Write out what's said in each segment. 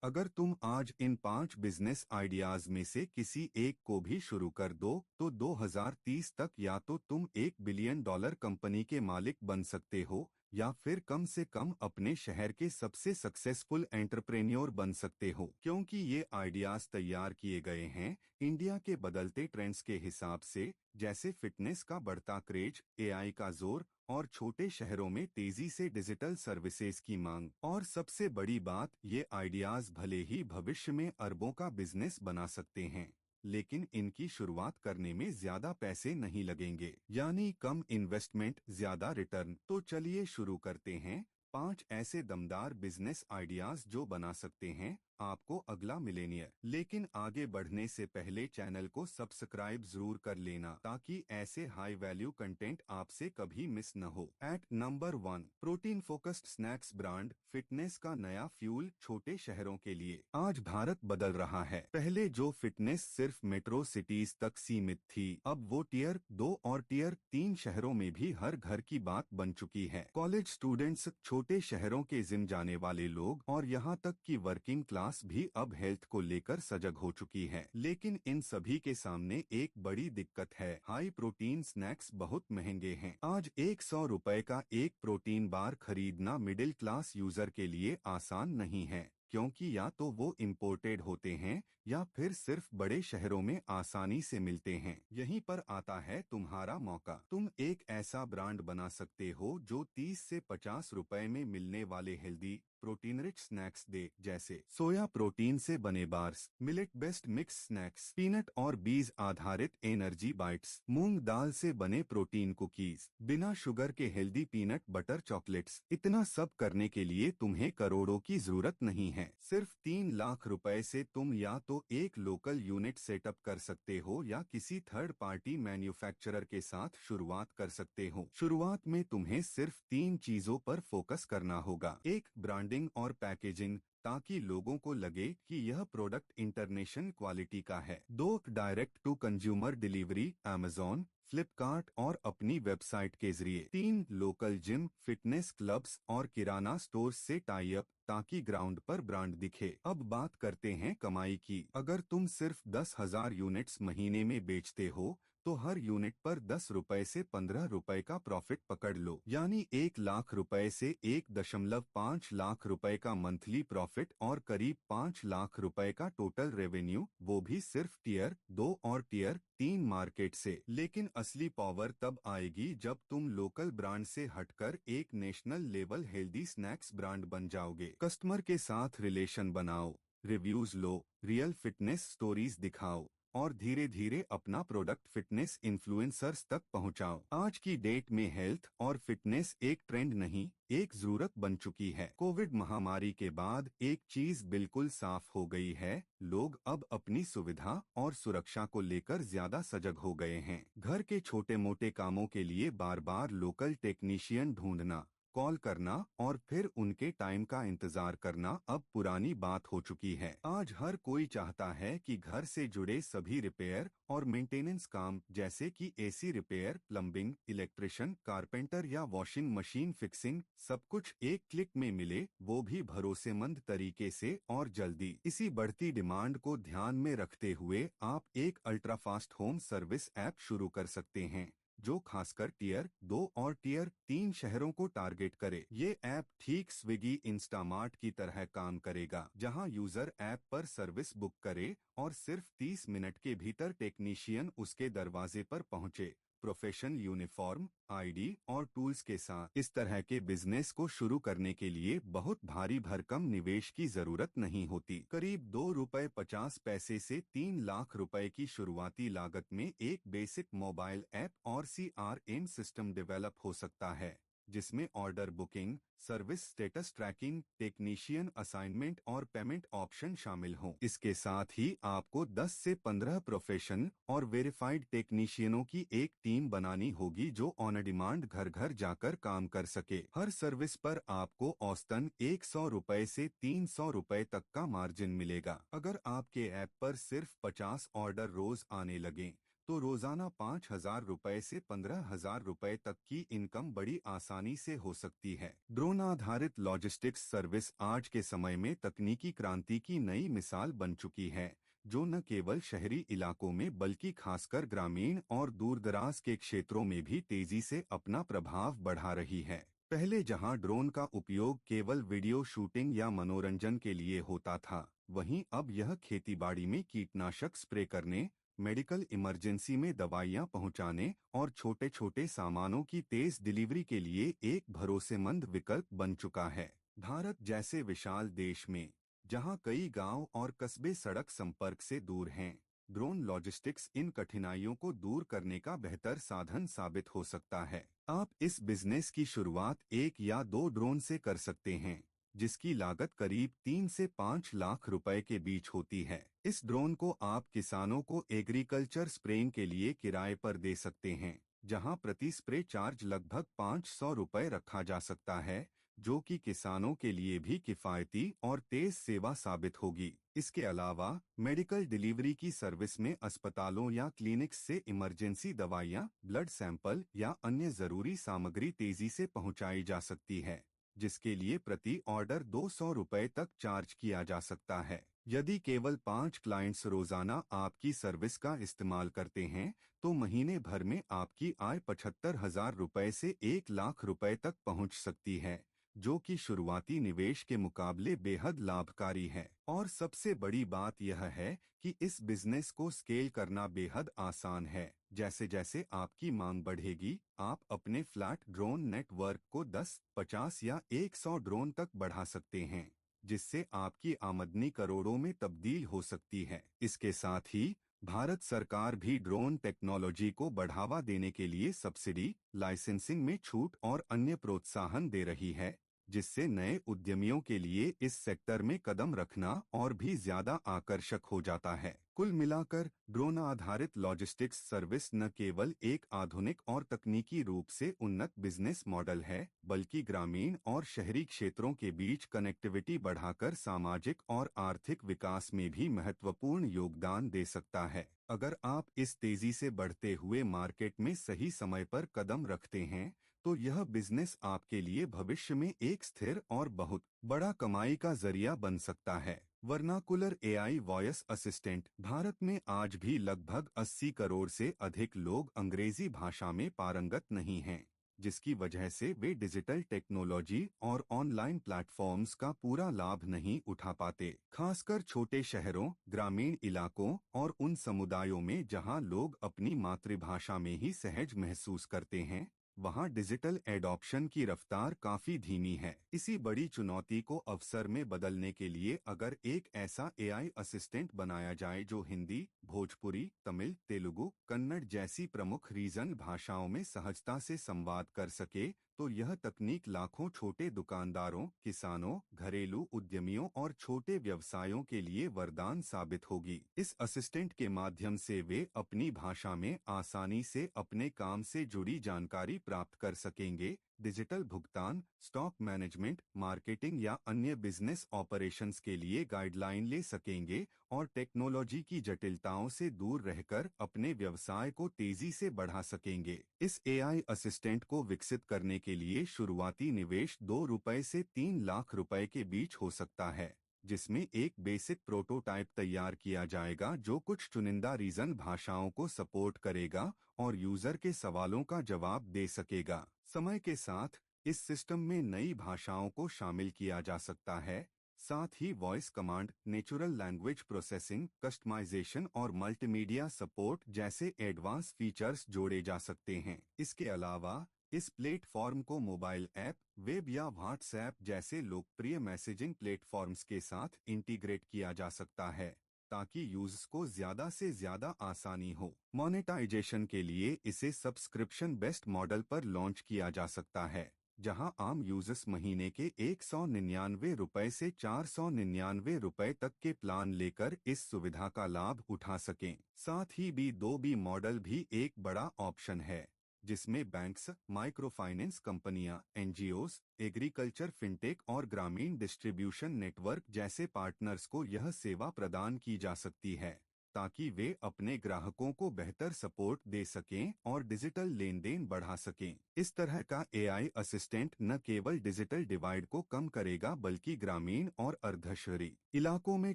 अगर तुम आज इन 5 बिजनेस आइडियाज में से किसी एक को भी शुरू कर दो तो 2030 तक या तो तुम $1 बिलियन कंपनी के मालिक बन सकते हो या फिर कम से कम अपने शहर के सबसे सक्सेसफुल एंटरप्रेन्योर बन सकते हो। क्योंकि ये आइडियाज तैयार किए गए हैं इंडिया के बदलते ट्रेंड्स के हिसाब से, जैसे फिटनेस का बढ़ता क्रेज, एआई का जोर और छोटे शहरों में तेजी से डिजिटल सर्विसेज की मांग। और सबसे बड़ी बात, ये आइडियाज भले ही भविष्य में अरबों का बिजनेस बना सकते हैं, लेकिन इनकी शुरुआत करने में ज्यादा पैसे नहीं लगेंगे, यानी कम इन्वेस्टमेंट ज्यादा रिटर्न। तो चलिए शुरू करते हैं 5 ऐसे दमदार बिजनेस आइडियाज जो बना सकते हैं आपको अगला मिलेनियर। लेकिन आगे बढ़ने से पहले चैनल को सब्सक्राइब जरूर कर लेना ताकि ऐसे हाई वैल्यू कंटेंट आपसे कभी मिस न हो। At number 1, protein focused snacks brand, fitness का नया फ्यूल छोटे शहरों के लिए। आज भारत बदल रहा है। पहले जो फिटनेस सिर्फ मेट्रो सिटीज तक सीमित थी, अब वो टियर 2 और टियर 3 शहरों में भी हर घर की बात बन चुकी है। कॉलेज स्टूडेंट्स, छोटे शहरों के जिम जाने वाले लोग और यहाँ तक कि वर्किंग क्लास भी अब हेल्थ को लेकर सजग हो चुकी है। लेकिन इन सभी के सामने एक बड़ी दिक्कत है, हाई प्रोटीन स्नैक्स बहुत महंगे हैं। आज ₹100 का एक प्रोटीन बार खरीदना मिडिल क्लास यूजर के लिए आसान नहीं है, क्योंकि या तो वो इम्पोर्टेड होते हैं या फिर सिर्फ बड़े शहरों में आसानी से मिलते हैं। यहीं पर आता है तुम्हारा मौका। तुम एक ऐसा ब्रांड बना सकते हो जो 30 से ₹50 में मिलने वाले हेल्दी प्रोटीन रिच स्नैक्स दे, जैसे सोया प्रोटीन से बने bars, millet based mix snacks, peanut और बीज आधारित एनर्जी बाइट्स, मूंग दाल से बने प्रोटीन कुकीज, बिना शुगर के हेल्दी पीनट बटर चॉकलेट्स। इतना सब करने के लिए तुम्हें करोड़ों की जरूरत नहीं है। सिर्फ ₹3 लाख से तुम या तो एक लोकल यूनिट सेटअप कर सकते हो या किसी थर्ड पार्टी मैन्युफैक्चरर के साथ शुरुआत कर सकते हो। शुरुआत में तुम्हें सिर्फ 3 चीजों पर फोकस करना होगा। एक, ब्रांडिंग और पैकेजिंग, ताकि लोगों को लगे कि यह प्रोडक्ट इंटरनेशनल क्वालिटी का है। 2, direct to consumer delivery, Amazon, Flipkart और अपनी वेबसाइट के जरिए। 3, लोकल जिम, फिटनेस क्लब्स और किराना स्टोर्स से टाई अप, ताकि ग्राउंड पर ब्रांड दिखे। अब बात करते हैं कमाई की। अगर तुम सिर्फ 10,000 यूनिट्स महीने में बेचते हो तो हर यूनिट पर ₹10 से ₹15 का प्रॉफिट पकड़ लो, यानी ₹1 लाख से ₹1.5 लाख का मंथली प्रॉफिट और करीब ₹5 लाख का टोटल रेवेन्यू, वो भी सिर्फ टियर 2 और टियर 3 मार्केट से। लेकिन असली पावर तब आएगी जब तुम लोकल ब्रांड से हटकर एक national level healthy snacks brand बन जाओगे। कस्टमर के साथ रिलेशन बनाओ, रिव्यूज लो, रियल फिटनेस स्टोरीज दिखाओ और धीरे धीरे अपना प्रोडक्ट फिटनेस इन्फ्लुएंसर्स तक पहुंचाओ। आज की डेट में हेल्थ और फिटनेस एक ट्रेंड नहीं, एक जरूरत बन चुकी है। कोविड महामारी के बाद एक चीज बिल्कुल साफ हो गई है, लोग अब अपनी सुविधा और सुरक्षा को लेकर ज्यादा सजग हो गए हैं। घर के छोटे मोटे कामों के लिए बार बार लोकल टेक्नीशियन ढूंढना, कॉल करना और फिर उनके टाइम का इंतजार करना अब पुरानी बात हो चुकी है। आज हर कोई चाहता है कि घर से जुड़े सभी रिपेयर और मेंटेनेंस काम, जैसे कि AC repair, plumbing, electrician, carpenter या वॉशिंग मशीन फिक्सिंग, सब कुछ एक क्लिक में मिले, वो भी भरोसेमंद तरीके से और जल्दी। इसी बढ़ती डिमांड को ध्यान में रखते हुए आप एक ultra fast home service app शुरू कर सकते हैं, जो खासकर टियर 2 और टियर 3 शहरों को टारगेट करे। ये ऐप ठीक स्विगी, इंस्टामार्ट की तरह काम करेगा, जहां यूजर ऐप पर सर्विस बुक करे और सिर्फ 30 मिनट के भीतर टेक्नीशियन उसके दरवाजे पर पहुंचे, प्रोफेशनल यूनिफॉर्म, आईडी और टूल्स के साथ। इस तरह के बिजनेस को शुरू करने के लिए बहुत भारी भरकम निवेश की जरूरत नहीं होती। करीब ₹2.50 से ₹3 लाख की शुरुआती लागत में एक बेसिक मोबाइल ऐप और CRM सिस्टम डेवलप हो सकता है, जिसमें order booking, service status tracking, technician assignment और पेमेंट ऑप्शन शामिल हों। इसके साथ ही आपको 10 से 15 प्रोफेशनल और वेरिफाइड टेक्नीशियनों की एक टीम बनानी होगी जो ऑन डिमांड घर घर जाकर काम कर सके। हर सर्विस पर आपको औसतन ₹100 से ₹300 तक का मार्जिन मिलेगा। अगर आपके ऐप पर सिर्फ 50 ऑर्डर रोज आने लगें तो रोजाना 5,000 रुपए से 15,000 रुपए तक की इनकम बड़ी आसानी से हो सकती है। ड्रोन आधारित लॉजिस्टिक्स सर्विस आज के समय में तकनीकी क्रांति की नई मिसाल बन चुकी है, जो न केवल शहरी इलाकों में बल्कि खासकर ग्रामीण और दूरदराज के क्षेत्रों में भी तेजी से अपना प्रभाव बढ़ा रही है। पहले जहां ड्रोन का उपयोग केवल वीडियो शूटिंग या मनोरंजन के लिए होता था, वहीं अब यह खेतीबाड़ी में कीटनाशक स्प्रे करने, मेडिकल इमरजेंसी में दवाइयां पहुंचाने और छोटे छोटे सामानों की तेज डिलीवरी के लिए एक भरोसेमंद विकल्प बन चुका है। भारत जैसे विशाल देश में, जहां कई गांव और कस्बे सड़क संपर्क से दूर हैं, ड्रोन लॉजिस्टिक्स इन कठिनाइयों को दूर करने का बेहतर साधन साबित हो सकता है। आप इस बिजनेस की शुरुआत 1 या 2 ड्रोन से कर सकते हैं, जिसकी लागत करीब 3 से 5 लाख रुपए के बीच होती है। इस ड्रोन को आप किसानों को एग्रीकल्चर स्प्रेइंग के लिए किराए पर दे सकते हैं, जहां प्रति स्प्रे चार्ज लगभग 500 रुपए रखा जा सकता है, जो कि किसानों के लिए भी किफायती और तेज सेवा साबित होगी। इसके अलावा मेडिकल डिलीवरी की सर्विस में अस्पतालों या क्लिनिक्स से इमरजेंसी दवाइयां, ब्लड सैंपल या अन्य जरूरी सामग्री तेजी से पहुंचाई जा सकती है, जिसके लिए प्रति ऑर्डर 200 रुपए तक चार्ज किया जा सकता है। यदि केवल 5 क्लाइंट्स रोजाना आपकी सर्विस का इस्तेमाल करते हैं, तो महीने भर में आपकी आय 75,000 रुपए से 1 लाख रुपए तक पहुंच सकती है, जो कि शुरुआती निवेश के मुकाबले बेहद लाभकारी है। और सबसे बड़ी बात यह है कि इस बिजनेस को स्केल करना बेहद आसान है। जैसे जैसे आपकी मांग बढ़ेगी, आप अपने फ्लैट ड्रोन नेटवर्क को 10, 50 या 100 ड्रोन तक बढ़ा सकते हैं, जिससे आपकी आमदनी करोड़ों में तब्दील हो सकती है। इसके साथ ही भारत सरकार भी ड्रोन टेक्नोलॉजी को बढ़ावा देने के लिए सब्सिडी, लाइसेंसिंग में छूट और अन्य प्रोत्साहन दे रही है, जिससे नए उद्यमियों के लिए इस सेक्टर में कदम रखना और भी ज्यादा आकर्षक हो जाता है। कुल मिलाकर ड्रोन आधारित लॉजिस्टिक्स सर्विस न केवल एक आधुनिक और तकनीकी रूप से उन्नत बिजनेस मॉडल है, बल्कि ग्रामीण और शहरी क्षेत्रों के बीच कनेक्टिविटी बढ़ाकर सामाजिक और आर्थिक विकास में भी महत्वपूर्ण योगदान दे सकता है। अगर आप इस तेजी से बढ़ते हुए मार्केट में सही समय पर कदम रखते हैं, तो यह बिजनेस आपके लिए भविष्य में एक स्थिर और बहुत बड़ा कमाई का जरिया बन सकता है। Vernacular AI voice assistant. Bharat में आज भी लगभग 80 करोड़ से अधिक लोग अंग्रेजी भाषा में पारंगत नहीं हैं, जिसकी वजह से वे डिजिटल टेक्नोलॉजी और ऑनलाइन प्लेटफॉर्म्स का पूरा लाभ नहीं उठा पाते। खासकर छोटे शहरों, ग्रामीण इलाकों और उन समुदायों में जहां लोग अपनी मातृभाषा में ही सहज महसूस करते हैं, वहां डिजिटल एडॉप्शन की रफ्तार काफी धीमी है। इसी बड़ी चुनौती को अवसर में बदलने के लिए अगर एक ऐसा एआई असिस्टेंट बनाया जाए जो हिंदी, भोजपुरी, तमिल, तेलुगु, कन्नड़ जैसी प्रमुख रीजनल भाषाओं में सहजता से संवाद कर सके, तो यह तकनीक लाखों छोटे दुकानदारों, किसानों, घरेलू उद्यमियों और छोटे व्यवसायों के लिए वरदान साबित होगी। इस असिस्टेंट के माध्यम से वे अपनी भाषा में आसानी से अपने काम से जुड़ी जानकारी प्राप्त कर सकेंगे, डिजिटल भुगतान, स्टॉक मैनेजमेंट, मार्केटिंग या अन्य बिजनेस ऑपरेशंस के लिए गाइडलाइन ले सकेंगे और टेक्नोलॉजी की जटिलताओं से दूर रहकर अपने व्यवसाय को तेजी से बढ़ा सकेंगे। इस एआई असिस्टेंट को विकसित करने के लिए शुरुआती निवेश 2 रुपए से 3 लाख रुपए के बीच हो सकता है, जिसमें एक बेसिक प्रोटोटाइप तैयार किया जाएगा जो कुछ चुनिंदा रीजन भाषाओं को सपोर्ट करेगा और यूजर के सवालों का जवाब दे सकेगा। समय के साथ इस सिस्टम में नई भाषाओं को शामिल किया जा सकता है, साथ ही voice command, natural language processing, customization और मल्टीमीडिया सपोर्ट जैसे एडवांस फीचर्स जोड़े जा सकते हैं। इसके अलावा इस प्लेटफॉर्म को मोबाइल ऐप, वेब या व्हाट्सएप जैसे लोकप्रिय मैसेजिंग प्लेटफॉर्म्स के साथ इंटीग्रेट किया जा सकता है, ताकि यूजर्स को ज्यादा से ज्यादा आसानी हो। मोनेटाइजेशन के लिए इसे सब्सक्रिप्शन बेस्ड मॉडल पर लॉन्च किया जा सकता है, जहां आम यूजर्स महीने के 199 रुपए से 499 रुपए तक के प्लान लेकर इस सुविधा का लाभ उठा सकें। साथ ही B2B मॉडल भी एक बड़ा ऑप्शन है, जिसमें बैंक्स, माइक्रो फाइनेंस कंपनियां, एनजीओस, एग्रीकल्चर फिनटेक और ग्रामीण डिस्ट्रीब्यूशन नेटवर्क जैसे पार्टनर्स को यह सेवा प्रदान की जा सकती है। ताकि वे अपने ग्राहकों को बेहतर सपोर्ट दे सकें और डिजिटल लेन देन बढ़ा सकें। इस तरह का एआई असिस्टेंट न केवल डिजिटल डिवाइड को कम करेगा बल्कि ग्रामीण और अर्धशहरी इलाकों में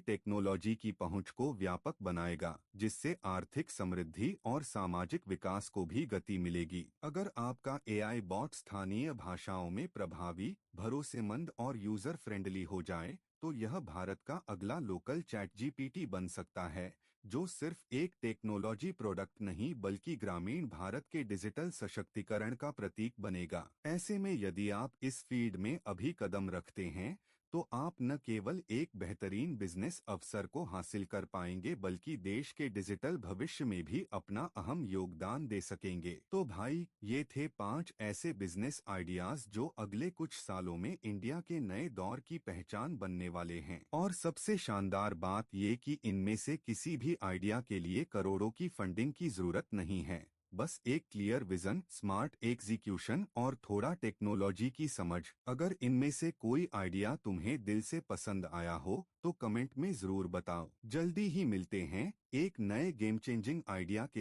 टेक्नोलॉजी की पहुंच को व्यापक बनाएगा, जिससे आर्थिक समृद्धि और सामाजिक विकास को भी गति मिलेगी। अगर आपका एआई बॉट स्थानीय भाषाओं में प्रभावी, भरोसेमंद और यूजर फ्रेंडली हो जाए, तो यह भारत का अगला लोकल चैट जीपीटी बन सकता है, जो सिर्फ एक टेक्नोलॉजी प्रोडक्ट नहीं बल्कि ग्रामीण भारत के डिजिटल सशक्तिकरण का प्रतीक बनेगा। ऐसे में यदि आप इस फील्ड में अभी कदम रखते हैं, तो आप न केवल एक बेहतरीन बिजनेस अवसर को हासिल कर पाएंगे बल्कि देश के डिजिटल भविष्य में भी अपना अहम योगदान दे सकेंगे। तो भाई, ये थे 5 ऐसे बिजनेस आइडियाज जो अगले कुछ सालों में इंडिया के नए दौर की पहचान बनने वाले हैं। और सबसे शानदार बात ये कि इनमें से किसी भी आइडिया के लिए करोड़ों की फंडिंग की जरूरत नहीं है। बस एक क्लियर विजन, स्मार्ट एग्जीक्यूशन और थोड़ा टेक्नोलॉजी की समझ। अगर इनमें से कोई आइडिया तुम्हें दिल से पसंद आया हो तो कमेंट में जरूर बताओ। जल्दी ही मिलते हैं एक नए गेम चेंजिंग आइडिया के